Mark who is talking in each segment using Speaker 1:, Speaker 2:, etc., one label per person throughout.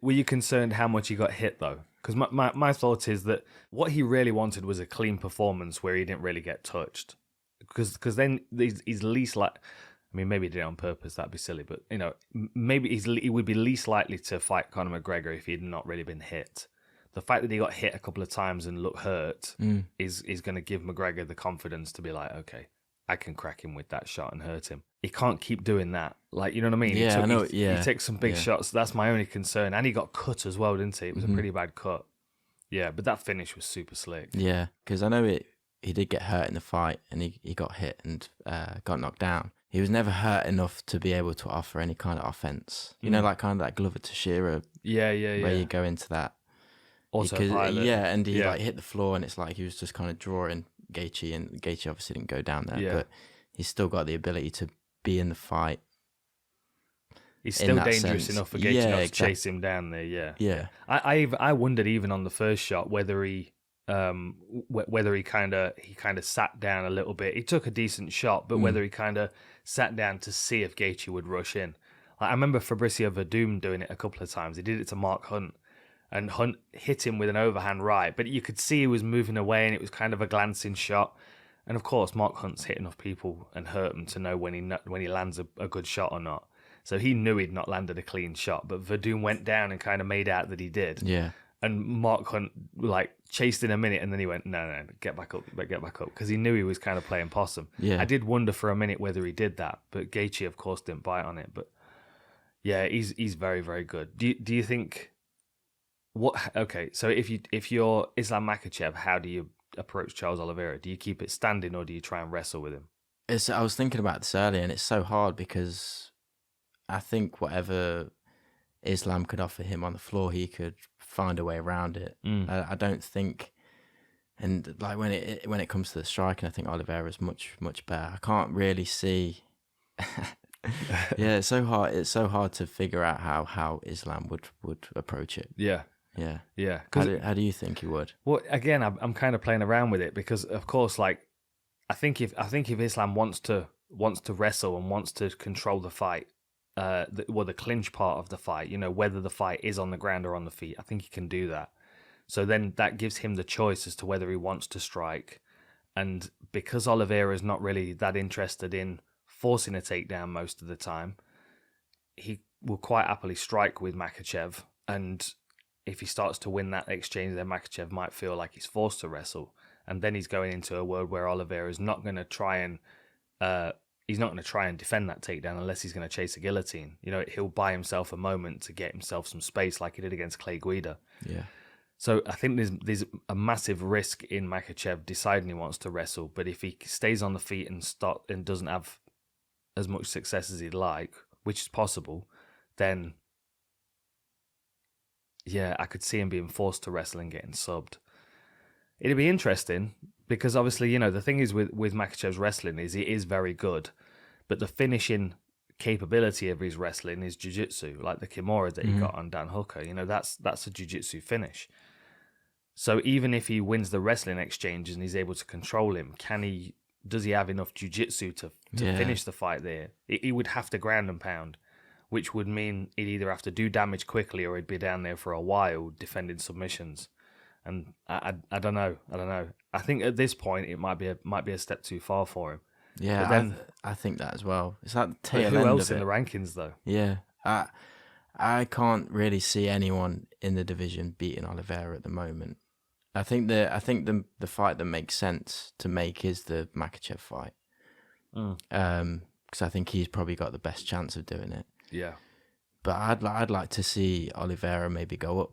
Speaker 1: Were you concerned how much he got hit though? Because my thought is that what he really wanted was a clean performance where he didn't really get touched. Because then he's least like, I mean, maybe he did it on purpose. That'd be silly, but maybe he would be least likely to fight Conor McGregor if he had not really been hit. The fact that he got hit a couple of times and looked hurt is going to give McGregor the confidence to be like, okay, I can crack him with that shot and hurt him. He can't keep doing that. Like, you know what I mean?
Speaker 2: Yeah, I know.
Speaker 1: He takes some big shots. That's my only concern. And he got cut as well, didn't he? It was a pretty bad cut. Yeah, but that finish was super slick.
Speaker 2: Yeah, because I know he did get hurt in the fight and he got hit and got knocked down. He was never hurt enough to be able to offer any kind of offense. You know, like kind of that Glover Teixeira.
Speaker 1: Yeah.
Speaker 2: Where you go into that.
Speaker 1: Autopilot.
Speaker 2: Yeah, and he like hit the floor and it's like he was just kind of drawing Gaethje, and Gaethje obviously didn't go down there, but he's still got the ability to be in the fight.
Speaker 1: He's still dangerous enough for Gaethje not to chase him down there. Yeah. I wondered even on the first shot whether he kind of sat down a little bit. He took a decent shot, but whether he kind of sat down to see if Gaethje would rush in. Like, I remember Fabricio Verdum doing it a couple of times. He did it to Mark Hunt, and Hunt hit him with an overhand right, but you could see he was moving away, and it was kind of a glancing shot. And of course, Mark Hunt's hit enough people and hurt them to know when he lands a good shot or not. So he knew he'd not landed a clean shot, but Verdum went down and kind of made out that he did.
Speaker 2: Yeah.
Speaker 1: And Mark Hunt like chased in a minute, and then he went, no, get back up, because he knew he was kind of playing possum. Yeah. I did wonder for a minute whether he did that, but Gaethje, of course, didn't bite on it. But yeah, he's very, very good. Do you think what? Okay, so if you're Islam Makhachev, how do you approach Charles Oliveira? Do you keep it standing or do you try and wrestle with him?
Speaker 2: I was thinking about this earlier, and it's so hard because I think whatever Islam could offer him on the floor, he could find a way around it. I don't think, and like when it comes to the striking, I think Oliveira is much better. I can't really see. Yeah, it's so hard. It's so hard to figure out how Islam would approach it.
Speaker 1: Yeah.
Speaker 2: How do you think he would?
Speaker 1: Well, again, I'm kind of playing around with it because, of course, like I think if Islam wants to wrestle and wants to control the fight, the clinch part of the fight, whether the fight is on the ground or on the feet, I think he can do that. So then that gives him the choice as to whether he wants to strike. And because Oliveira is not really that interested in forcing a takedown most of the time, he will quite happily strike with Makhachev. And if he starts to win that exchange, then Makhachev might feel like he's forced to wrestle. And then he's going into a world where Oliveira is not going to try and defend that takedown unless he's going to chase a guillotine. He'll buy himself a moment to get himself some space like he did against Clay Guida.
Speaker 2: Yeah.
Speaker 1: So I think there's a massive risk in Makhachev deciding he wants to wrestle. But if he stays on the feet and doesn't have as much success as he'd like, which is possible, then yeah, I could see him being forced to wrestle and getting subbed. It'd be interesting because obviously, the thing is with Makhachev's wrestling is he is very good, but the finishing capability of his wrestling is jiu-jitsu, like the Kimura that he got on Dan Hooker. That's a jiu-jitsu finish. So even if he wins the wrestling exchange and he's able to control him, does he have enough jiu-jitsu to finish the fight there? He would have to ground and pound, which would mean he'd either have to do damage quickly or he'd be down there for a while defending submissions. And I don't know. I think at this point it might be a step too far for him.
Speaker 2: Yeah,
Speaker 1: but then,
Speaker 2: I think that as well. It's like the tail end
Speaker 1: who else
Speaker 2: of
Speaker 1: in
Speaker 2: it.
Speaker 1: the rankings though?
Speaker 2: Yeah, I can't really see anyone in the division beating Oliveira at the moment. I think the fight that makes sense to make is the Makhachev fight. Because I think he's probably got the best chance of doing it.
Speaker 1: Yeah,
Speaker 2: but I'd like to see Oliveira maybe go up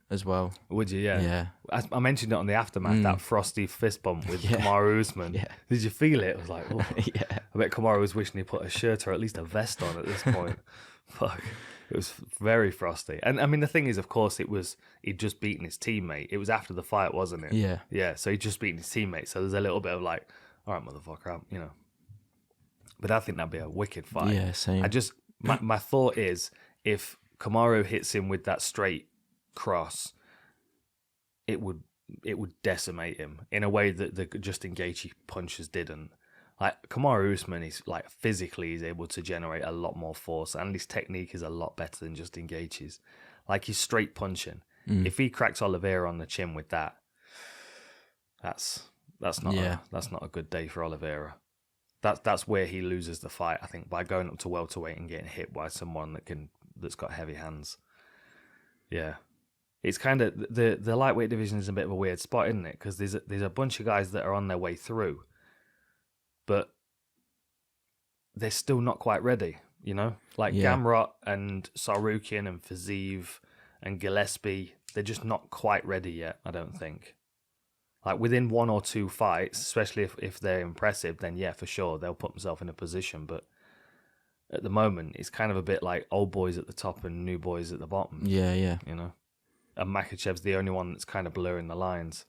Speaker 2: as well.
Speaker 1: Would you? Yeah.
Speaker 2: Yeah.
Speaker 1: I mentioned it on the aftermath, that frosty fist bump with Kamaru Usman. Yeah. Did you feel it? It was like, oh.
Speaker 2: Yeah.
Speaker 1: I bet Kamaru was wishing he put a shirt or at least a vest on at this point. Fuck. It was very frosty. And I mean, the thing is, of course, he'd just beaten his teammate. It was after the fight, wasn't it?
Speaker 2: Yeah.
Speaker 1: Yeah. So he'd just beaten his teammate. So there's a little bit of like, all right, motherfucker, But I think that'd be a wicked fight.
Speaker 2: Yeah, same.
Speaker 1: My thought is if Kamaru hits him with that straight cross, it would decimate him in a way that the Justin Gaethje punches didn't. Like Kamaru Usman is like physically he's able to generate a lot more force, and his technique is a lot better than Justin Gaethje's. Like he's straight punching. If he cracks Oliveira on the chin with that, that's not a good day for Oliveira. That's where he loses the fight, I think, by going up to welterweight and getting hit by someone that's got heavy hands. Yeah, it's kind of the lightweight division is a bit of a weird spot, isn't it? Because there's a bunch of guys that are on their way through, but they're still not quite ready. You know, like Gamrot and Sarukian and Fiziev and Gillespie, they're just not quite ready yet, I don't think. Like within 1 or 2 fights, especially if they're impressive, then yeah, for sure, they'll put themselves in a position. But at the moment, it's kind of a bit like old boys at the top and new boys at the bottom.
Speaker 2: Yeah.
Speaker 1: You know? And Makhachev's the only one that's kind of blurring the lines.